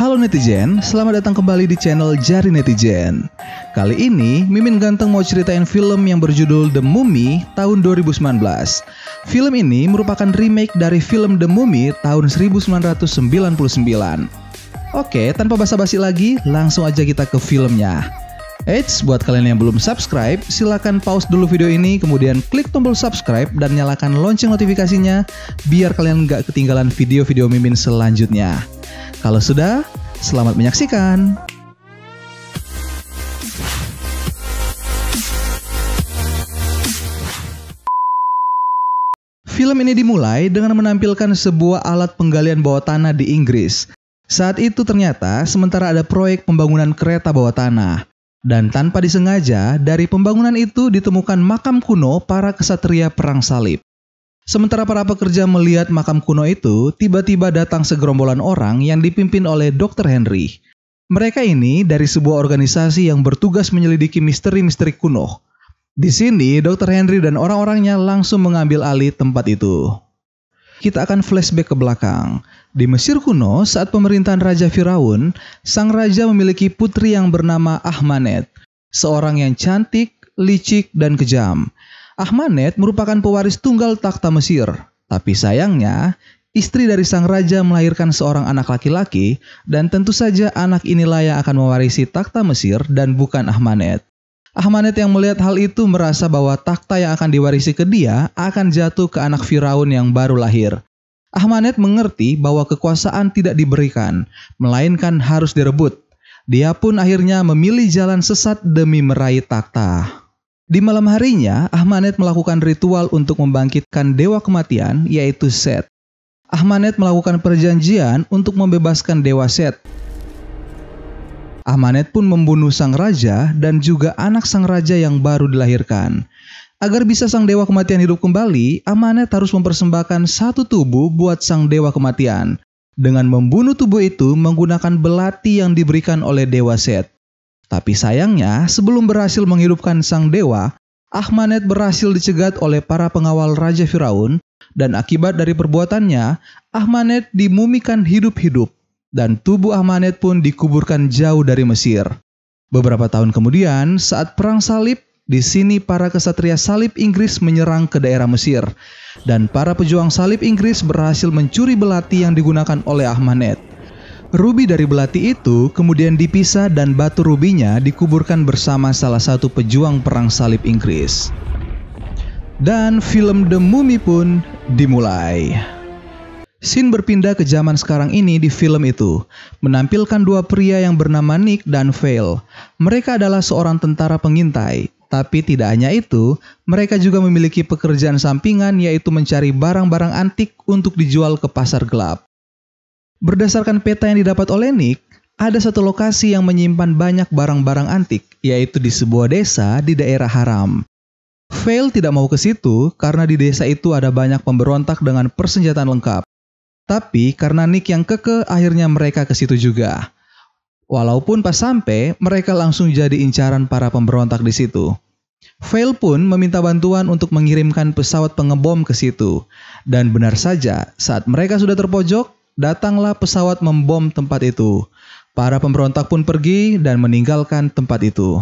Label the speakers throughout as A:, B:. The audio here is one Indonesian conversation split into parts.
A: Halo netizen, selamat datang kembali di channel Jari Netizen. Kali ini, Mimin Ganteng mau ceritain film yang berjudul The Mummy tahun 2019. Film ini merupakan remake dari film The Mummy tahun 1999. Oke, tanpa basa-basi lagi, langsung aja kita ke filmnya. Eits, buat kalian yang belum subscribe, silakan pause dulu video ini, kemudian klik tombol subscribe dan nyalakan lonceng notifikasinya, biar kalian nggak ketinggalan video-video Mimin selanjutnya. Kalau sudah, selamat menyaksikan. Film ini dimulai dengan menampilkan sebuah alat penggalian bawah tanah di Inggris. Saat itu ternyata sementara ada proyek pembangunan kereta bawah tanah. Dan tanpa disengaja, dari pembangunan itu ditemukan makam kuno para kesatria perang salib. Sementara para pekerja melihat makam kuno itu, tiba-tiba datang segerombolan orang yang dipimpin oleh Dr. Henry. Mereka ini dari sebuah organisasi yang bertugas menyelidiki misteri-misteri kuno. Di sini, Dr. Henry dan orang-orangnya langsung mengambil alih tempat itu. Kita akan flashback ke belakang. Di Mesir kuno, saat pemerintahan Raja Firaun, sang raja memiliki putri yang bernama Ahmanet, seorang yang cantik, licik, dan kejam. Ahmanet merupakan pewaris tunggal takhta Mesir, tapi sayangnya istri dari sang raja melahirkan seorang anak laki-laki dan tentu saja anak inilah yang akan mewarisi takhta Mesir dan bukan Ahmanet. Ahmanet yang melihat hal itu merasa bahwa takhta yang akan diwarisi ke dia akan jatuh ke anak Firaun yang baru lahir. Ahmanet mengerti bahwa kekuasaan tidak diberikan, melainkan harus direbut. Dia pun akhirnya memilih jalan sesat demi meraih takhta. Di malam harinya, Ahmanet melakukan ritual untuk membangkitkan dewa kematian, yaitu Set. Ahmanet melakukan perjanjian untuk membebaskan dewa Set. Ahmanet pun membunuh sang raja dan juga anak sang raja yang baru dilahirkan. Agar bisa sang dewa kematian hidup kembali, Ahmanet harus mempersembahkan satu tubuh buat sang dewa kematian. Dengan membunuh tubuh itu menggunakan belati yang diberikan oleh dewa Set. Tapi sayangnya, sebelum berhasil menghidupkan sang dewa, Ahmanet berhasil dicegat oleh para pengawal Raja Firaun, dan akibat dari perbuatannya, Ahmanet dimumikan hidup-hidup, dan tubuh Ahmanet pun dikuburkan jauh dari Mesir. Beberapa tahun kemudian, saat perang salib, di sini para kesatria salib Inggris menyerang ke daerah Mesir, dan para pejuang salib Inggris berhasil mencuri belati yang digunakan oleh Ahmanet. Rubi dari belati itu kemudian dipisah dan batu rubinya dikuburkan bersama salah satu pejuang perang salib Inggris. Dan film The Mummy pun dimulai. Scene berpindah ke zaman sekarang ini di film itu, menampilkan dua pria yang bernama Nick dan Vale. Mereka adalah seorang tentara pengintai, tapi tidak hanya itu, mereka juga memiliki pekerjaan sampingan yaitu mencari barang-barang antik untuk dijual ke pasar gelap. Berdasarkan peta yang didapat oleh Nick, ada satu lokasi yang menyimpan banyak barang-barang antik, yaitu di sebuah desa di daerah Haram. Vale tidak mau ke situ karena di desa itu ada banyak pemberontak dengan persenjataan lengkap. Tapi karena Nick yang kekeh, akhirnya mereka ke situ juga. Walaupun pas sampai, mereka langsung jadi incaran para pemberontak di situ. Vale pun meminta bantuan untuk mengirimkan pesawat pengebom ke situ. Dan benar saja, saat mereka sudah terpojok, datanglah pesawat membom tempat itu. Para pemberontak pun pergi dan meninggalkan tempat itu.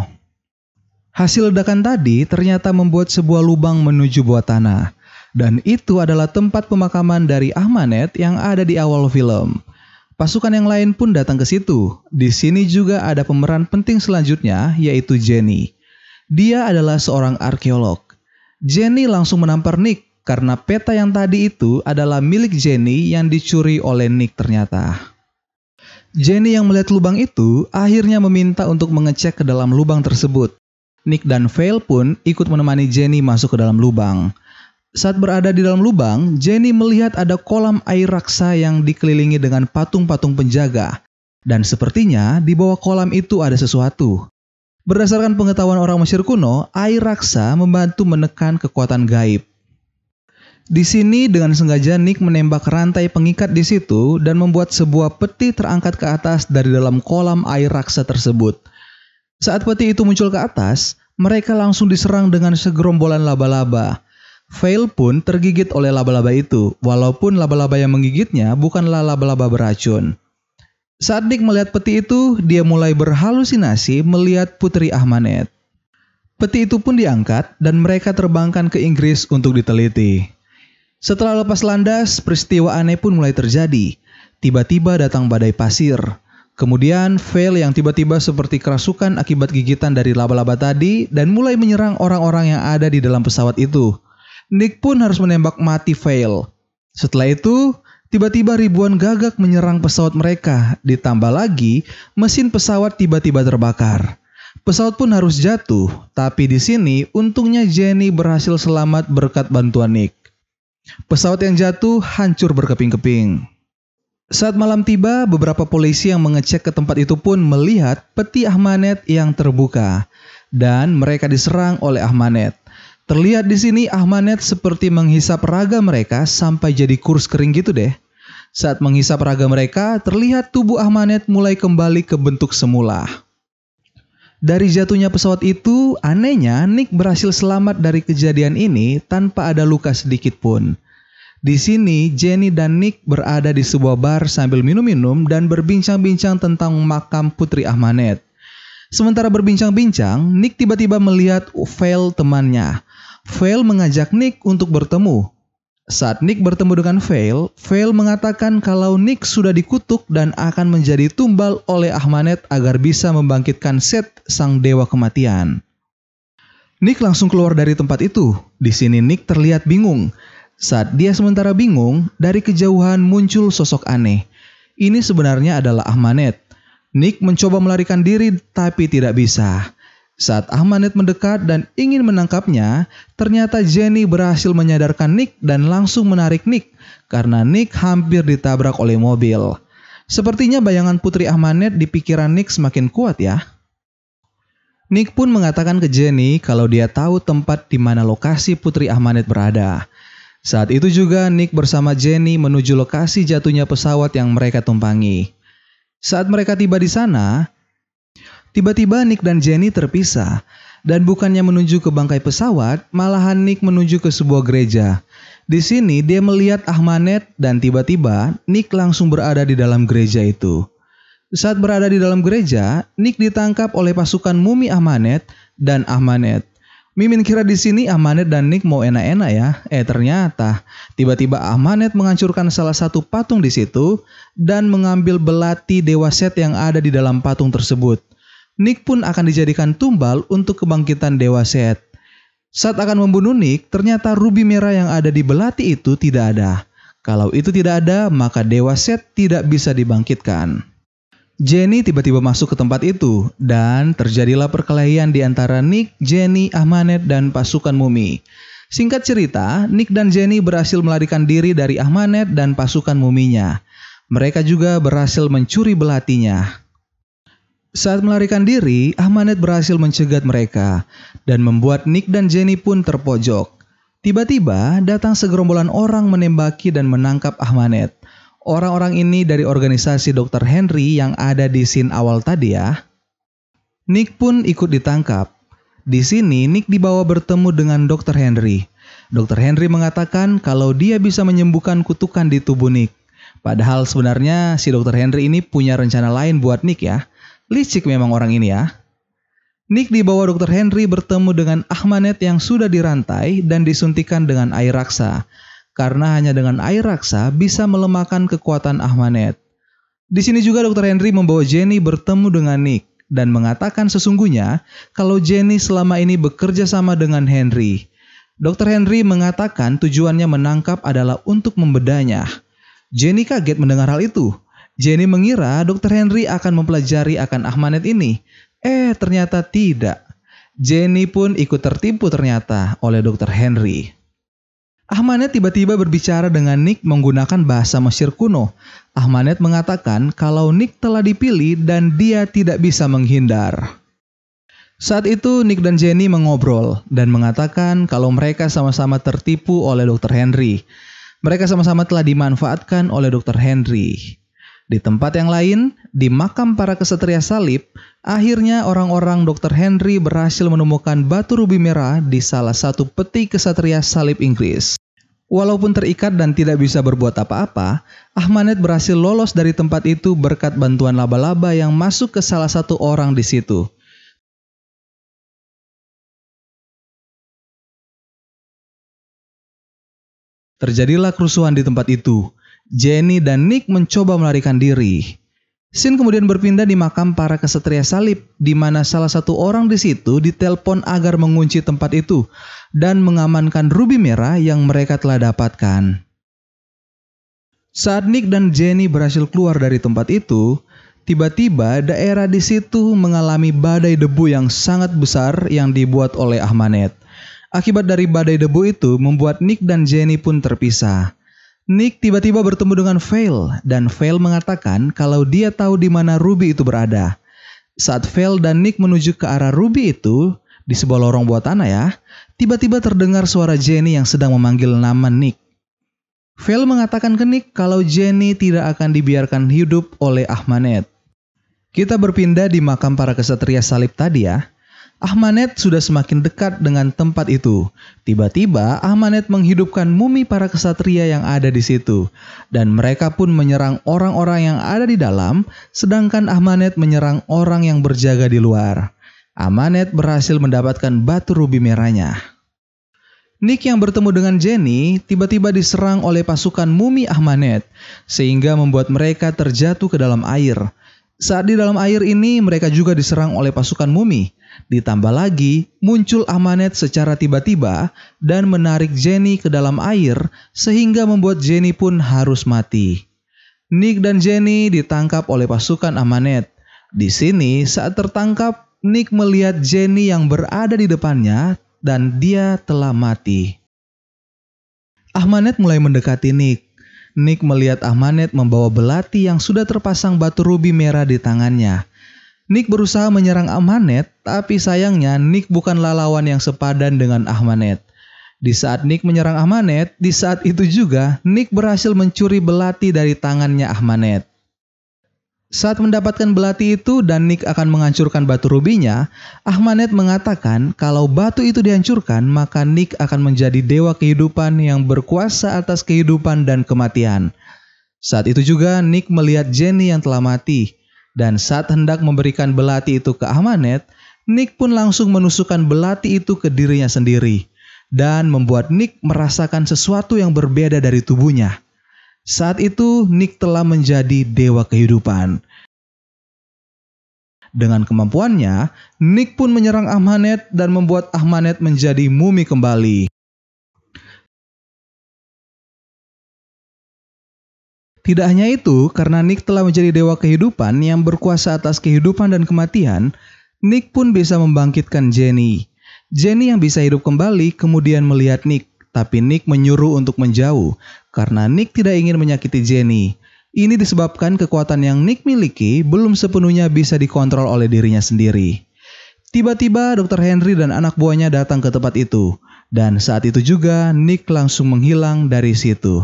A: Hasil ledakan tadi ternyata membuat sebuah lubang menuju bawah tanah. Dan itu adalah tempat pemakaman dari Ahmanet yang ada di awal film. Pasukan yang lain pun datang ke situ. Di sini juga ada pemeran penting selanjutnya, yaitu Jenny. Dia adalah seorang arkeolog. Jenny langsung menampar Nick karena peta yang tadi itu adalah milik Jenny yang dicuri oleh Nick ternyata. Jenny yang melihat lubang itu akhirnya meminta untuk mengecek ke dalam lubang tersebut. Nick dan Vale pun ikut menemani Jenny masuk ke dalam lubang. Saat berada di dalam lubang, Jenny melihat ada kolam air raksa yang dikelilingi dengan patung-patung penjaga. Dan sepertinya di bawah kolam itu ada sesuatu. Berdasarkan pengetahuan orang Mesir kuno, air raksa membantu menekan kekuatan gaib. Di sini dengan sengaja Nick menembak rantai pengikat di situ dan membuat sebuah peti terangkat ke atas dari dalam kolam air raksa tersebut. Saat peti itu muncul ke atas, mereka langsung diserang dengan segerombolan laba-laba. Vale pun tergigit oleh laba-laba itu, walaupun laba-laba yang menggigitnya bukanlah laba-laba beracun. Saat Nick melihat peti itu, dia mulai berhalusinasi melihat Putri Ahmanet. Peti itu pun diangkat dan mereka terbangkan ke Inggris untuk diteliti. Setelah lepas landas, peristiwa aneh pun mulai terjadi. Tiba-tiba datang badai pasir. Kemudian Vale yang tiba-tiba seperti kerasukan akibat gigitan dari laba-laba tadi dan mulai menyerang orang-orang yang ada di dalam pesawat itu. Nick pun harus menembak mati Vale. Setelah itu, tiba-tiba ribuan gagak menyerang pesawat mereka. Ditambah lagi, mesin pesawat tiba-tiba terbakar. Pesawat pun harus jatuh, tapi di sini untungnya Jenny berhasil selamat berkat bantuan Nick. Pesawat yang jatuh hancur berkeping-keping. Saat malam tiba, beberapa polisi yang mengecek ke tempat itu pun melihat peti Ahmanet yang terbuka dan mereka diserang oleh Ahmanet. Terlihat di sini Ahmanet seperti menghisap raga mereka sampai jadi kurs kering gitu deh. Saat menghisap raga mereka, terlihat tubuh Ahmanet mulai kembali ke bentuk semula. Dari jatuhnya pesawat itu, anehnya Nick berhasil selamat dari kejadian ini tanpa ada luka sedikit pun. Di sini, Jenny dan Nick berada di sebuah bar sambil minum-minum dan berbincang-bincang tentang makam Putri Ahmanet. Sementara berbincang-bincang, Nick tiba-tiba melihat Vale temannya. Vale mengajak Nick untuk bertemu. Saat Nick bertemu dengan Vale, Vale mengatakan kalau Nick sudah dikutuk dan akan menjadi tumbal oleh Ahmanet agar bisa membangkitkan Set, sang dewa kematian. Nick langsung keluar dari tempat itu. Di sini Nick terlihat bingung. Saat dia sementara bingung, dari kejauhan muncul sosok aneh. Ini sebenarnya adalah Ahmanet. Nick mencoba melarikan diri tapi tidak bisa. Saat Ahmanet mendekat dan ingin menangkapnya, ternyata Jenny berhasil menyadarkan Nick dan langsung menarik Nick karena Nick hampir ditabrak oleh mobil. Sepertinya bayangan Putri Ahmanet di pikiran Nick semakin kuat ya. Nick pun mengatakan ke Jenny kalau dia tahu tempat di mana lokasi Putri Ahmanet berada. Saat itu juga Nick bersama Jenny menuju lokasi jatuhnya pesawat yang mereka tumpangi. Saat mereka tiba di sana, tiba-tiba Nick dan Jenny terpisah dan bukannya menuju ke bangkai pesawat, malahan Nick menuju ke sebuah gereja. Di sini dia melihat Ahmanet dan tiba-tiba Nick langsung berada di dalam gereja itu. Saat berada di dalam gereja, Nick ditangkap oleh pasukan mumi Ahmanet dan Ahmanet. Mimin kira di sini Ahmanet dan Nick mau enak-enak ya. Ternyata tiba-tiba Ahmanet menghancurkan salah satu patung di situ dan mengambil belati dewa Set yang ada di dalam patung tersebut. Nick pun akan dijadikan tumbal untuk kebangkitan dewa Set. Saat akan membunuh Nick, ternyata rubi merah yang ada di belati itu tidak ada. Kalau itu tidak ada, maka dewa Set tidak bisa dibangkitkan. Jenny tiba-tiba masuk ke tempat itu dan terjadilah perkelahian di antara Nick, Jenny, Ahmanet, dan pasukan mumi. Singkat cerita, Nick dan Jenny berhasil melarikan diri dari Ahmanet dan pasukan muminya. Mereka juga berhasil mencuri belatinya. Saat melarikan diri, Ahmanet berhasil mencegat mereka dan membuat Nick dan Jenny pun terpojok. Tiba-tiba datang segerombolan orang menembaki dan menangkap Ahmanet. Orang-orang ini dari organisasi Dr. Henry yang ada di scene awal tadi ya. Nick pun ikut ditangkap. Di sini Nick dibawa bertemu dengan Dr. Henry. Dr. Henry mengatakan kalau dia bisa menyembuhkan kutukan di tubuh Nick. Padahal sebenarnya si Dr. Henry ini punya rencana lain buat Nick ya. Licik memang orang ini ya. Nick dibawa Dr. Henry bertemu dengan Ahmanet yang sudah dirantai dan disuntikan dengan air raksa. Karena hanya dengan air raksa bisa melemahkan kekuatan Ahmanet. Di sini juga Dr. Henry membawa Jenny bertemu dengan Nick dan mengatakan sesungguhnya kalau Jenny selama ini bekerja sama dengan Henry. Dr. Henry mengatakan tujuannya menangkap adalah untuk membedanya. Jenny kaget mendengar hal itu. Jenny mengira Dr. Henry akan mempelajari akan Ahmanet ini. Ternyata tidak. Jenny pun ikut tertipu ternyata oleh Dr. Henry. Ahmanet tiba-tiba berbicara dengan Nick menggunakan bahasa Mesir kuno. Ahmanet mengatakan kalau Nick telah dipilih dan dia tidak bisa menghindar. Saat itu Nick dan Jenny mengobrol dan mengatakan kalau mereka sama-sama tertipu oleh Dr. Henry. Mereka sama-sama telah dimanfaatkan oleh Dr. Henry. Di tempat yang lain, di makam para kesatria salib, akhirnya orang-orang Dr. Henry berhasil menemukan batu rubi merah di salah satu peti kesatria salib Inggris. Walaupun terikat dan tidak bisa berbuat apa-apa, Ahmanet berhasil lolos dari tempat itu berkat bantuan laba-laba yang masuk ke salah satu orang di situ. Terjadilah kerusuhan di tempat itu. Jenny dan Nick mencoba melarikan diri. Scene kemudian berpindah di makam para kesatria salib, di mana salah satu orang di situ ditelepon agar mengunci tempat itu dan mengamankan rubi merah yang mereka telah dapatkan. Saat Nick dan Jenny berhasil keluar dari tempat itu, tiba-tiba daerah di situ mengalami badai debu yang sangat besar yang dibuat oleh Ahmanet. Akibat dari badai debu itu membuat Nick dan Jenny pun terpisah. Nick tiba-tiba bertemu dengan Vale dan Vale mengatakan kalau dia tahu di mana rubi itu berada. Saat Vale dan Nick menuju ke arah rubi itu, di sebuah lorong bawah tanah ya, tiba-tiba terdengar suara Jenny yang sedang memanggil nama Nick. Vale mengatakan ke Nick kalau Jenny tidak akan dibiarkan hidup oleh Ahmanet. Kita berpindah di makam para kesatria salib tadi ya. Ahmanet sudah semakin dekat dengan tempat itu. Tiba-tiba Ahmanet menghidupkan mumi para kesatria yang ada di situ. Dan mereka pun menyerang orang-orang yang ada di dalam, sedangkan Ahmanet menyerang orang yang berjaga di luar. Ahmanet berhasil mendapatkan batu rubi merahnya. Nick yang bertemu dengan Jenny tiba-tiba diserang oleh pasukan mumi Ahmanet, sehingga membuat mereka terjatuh ke dalam air. Saat di dalam air ini mereka juga diserang oleh pasukan mumi. Ditambah lagi, muncul Ahmanet secara tiba-tiba dan menarik Jenny ke dalam air sehingga membuat Jenny pun harus mati. Nick dan Jenny ditangkap oleh pasukan Ahmanet. Di sini saat tertangkap, Nick melihat Jenny yang berada di depannya dan dia telah mati. Ahmanet mulai mendekati Nick. Nick melihat Ahmanet membawa belati yang sudah terpasang batu rubi merah di tangannya. Nick berusaha menyerang Ahmanet, tapi sayangnya Nick bukanlah lawan yang sepadan dengan Ahmanet. Di saat Nick menyerang Ahmanet, di saat itu juga Nick berhasil mencuri belati dari tangannya Ahmanet. Saat mendapatkan belati itu dan Nick akan menghancurkan batu rubinya, Ahmanet mengatakan kalau batu itu dihancurkan, maka Nick akan menjadi dewa kehidupan yang berkuasa atas kehidupan dan kematian. Saat itu juga Nick melihat Jenny yang telah mati. Dan saat hendak memberikan belati itu ke Ahmanet, Nick pun langsung menusukkan belati itu ke dirinya sendiri dan membuat Nick merasakan sesuatu yang berbeda dari tubuhnya. Saat itu Nick telah menjadi dewa kehidupan. Dengan kemampuannya, Nick pun menyerang Ahmanet dan membuat Ahmanet menjadi mumi kembali. Tidak hanya itu, karena Nick telah menjadi dewa kehidupan yang berkuasa atas kehidupan dan kematian, Nick pun bisa membangkitkan Jenny. Jenny yang bisa hidup kembali kemudian melihat Nick, tapi Nick menyuruh untuk menjauh, karena Nick tidak ingin menyakiti Jenny. Ini disebabkan kekuatan yang Nick miliki belum sepenuhnya bisa dikontrol oleh dirinya sendiri. Tiba-tiba Dr. Henry dan anak buahnya datang ke tempat itu, dan saat itu juga Nick langsung menghilang dari situ.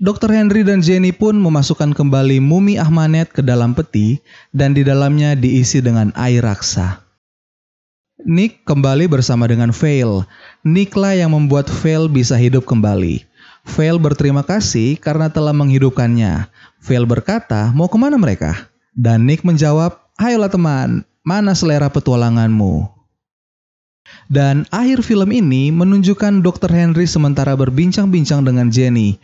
A: Dr. Henry dan Jenny pun memasukkan kembali mumi Ahmanet ke dalam peti dan di dalamnya diisi dengan air raksa. Nick kembali bersama dengan Vale. Nicklah yang membuat Vale bisa hidup kembali. Vale berterima kasih karena telah menghidupkannya. Vale berkata, mau kemana mereka? Dan Nick menjawab, ayolah teman, mana selera petualanganmu? Dan akhir film ini menunjukkan Dr. Henry sementara berbincang-bincang dengan Jenny.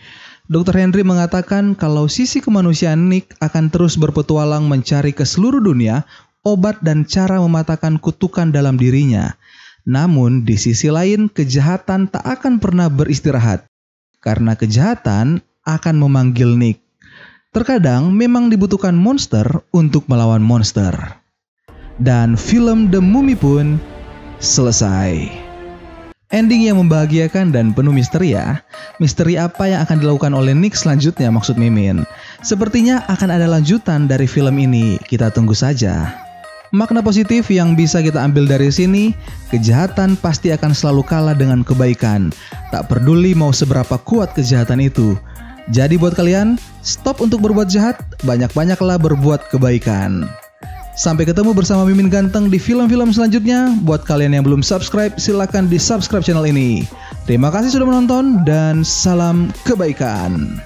A: Dr. Henry mengatakan kalau sisi kemanusiaan Nick akan terus berpetualang mencari ke seluruh dunia obat dan cara mematahkan kutukan dalam dirinya. Namun di sisi lain kejahatan tak akan pernah beristirahat karena kejahatan akan memanggil Nick. Terkadang memang dibutuhkan monster untuk melawan monster. Dan film The Mummy pun selesai. Ending yang membahagiakan dan penuh misteri ya. Misteri apa yang akan dilakukan oleh Nick selanjutnya maksud Mimin? Sepertinya akan ada lanjutan dari film ini, kita tunggu saja. Makna positif yang bisa kita ambil dari sini, kejahatan pasti akan selalu kalah dengan kebaikan. Tak peduli mau seberapa kuat kejahatan itu. Jadi buat kalian, stop untuk berbuat jahat, banyak-banyaklah berbuat kebaikan. Sampai ketemu bersama Mimin Ganteng di film-film selanjutnya. Buat kalian yang belum subscribe, silakan di subscribe channel ini. Terima kasih sudah menonton dan salam kebaikan.